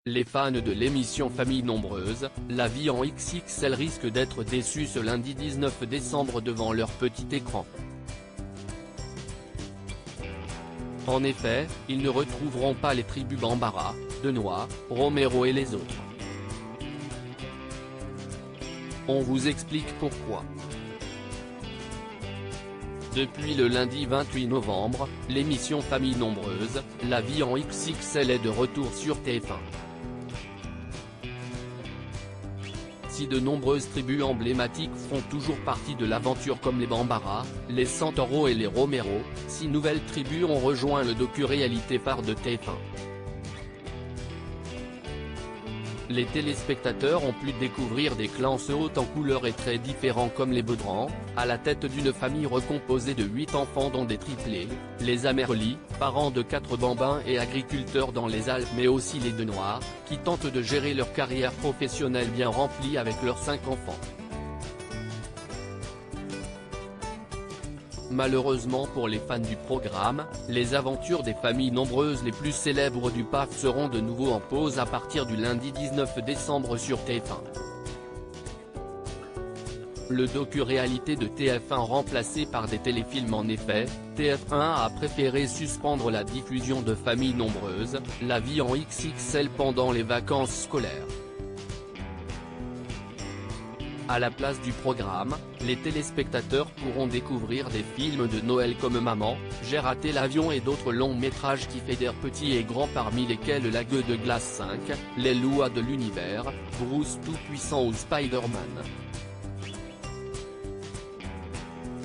Les fans de l'émission Famille Nombreuse, la vie en XXL risquent d'être déçus ce lundi 19 décembre devant leur petit écran. En effet, ils ne retrouveront pas les tribus Bambara, Denois, Romero et les autres. On vous explique pourquoi. Depuis le lundi 28 novembre, l'émission Famille Nombreuse, la vie en XXL est de retour sur TF1. Si de nombreuses tribus emblématiques font toujours partie de l'aventure comme les Bambara, les Santoro et les Romero, 6 nouvelles tribus ont rejoint le docu-réalité phare de TF1. Les téléspectateurs ont pu découvrir des clans haut en couleurs et très différents comme les Baudrand, à la tête d'une famille recomposée de 8 enfants dont des triplés, les Amerli, parents de 4 bambins et agriculteurs dans les Alpes, mais aussi les Denois, qui tentent de gérer leur carrière professionnelle bien remplie avec leurs 5 enfants. Malheureusement pour les fans du programme, les aventures des familles nombreuses les plus célèbres du PAF seront de nouveau en pause à partir du lundi 19 décembre sur TF1. Le docu-réalité de TF1 remplacé par des téléfilms. En effet, TF1 a préféré suspendre la diffusion de Familles Nombreuses, la vie en XXL pendant les vacances scolaires. À la place du programme, les téléspectateurs pourront découvrir des films de Noël comme Maman, J'ai raté l'avion et d'autres longs métrages qui fédèrent petits et grands, parmi lesquels La Gueule de glace 5, Les lois de l'univers, Bruce Tout-Puissant ou Spider-Man.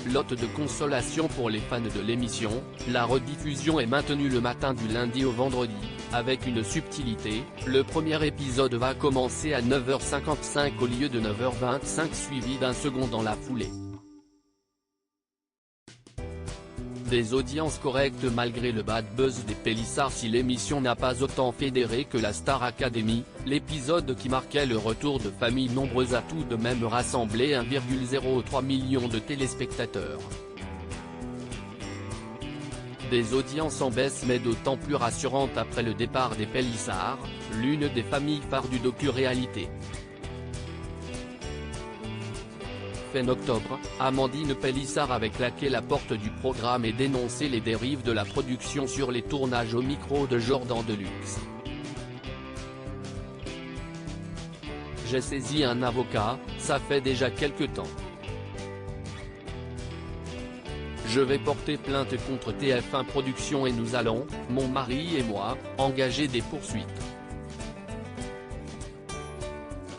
Note de consolation pour les fans de l'émission, la rediffusion est maintenue le matin du lundi au vendredi, avec une subtilité, le premier épisode va commencer à 9h55 au lieu de 9h25 suivi d'un second dans la foulée. Des audiences correctes malgré le bad buzz des Pélissards. Si l'émission n'a pas autant fédéré que la Star Academy, l'épisode qui marquait le retour de Familles Nombreuses a tout de même rassemblé 1,03 million de téléspectateurs. Des audiences en baisse mais d'autant plus rassurantes après le départ des Pélissards, l'une des familles phares du docu-réalité. Fin octobre, Amandine Pélissard avait claqué la porte du programme et dénoncé les dérives de la production sur les tournages au micro de Jordan Deluxe. J'ai saisi un avocat, ça fait déjà quelque temps. Je vais porter plainte contre TF1 Productions et nous allons, mon mari et moi, engager des poursuites.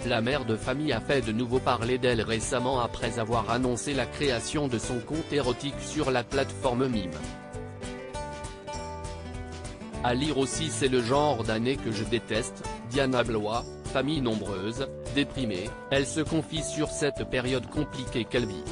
La mère de famille a fait de nouveau parler d'elle récemment après avoir annoncé la création de son compte érotique sur la plateforme Mime. À lire aussi C'est le genre d'année que je déteste, Diana Blois, famille nombreuse, déprimée, elle se confie sur cette période compliquée qu'elle vit.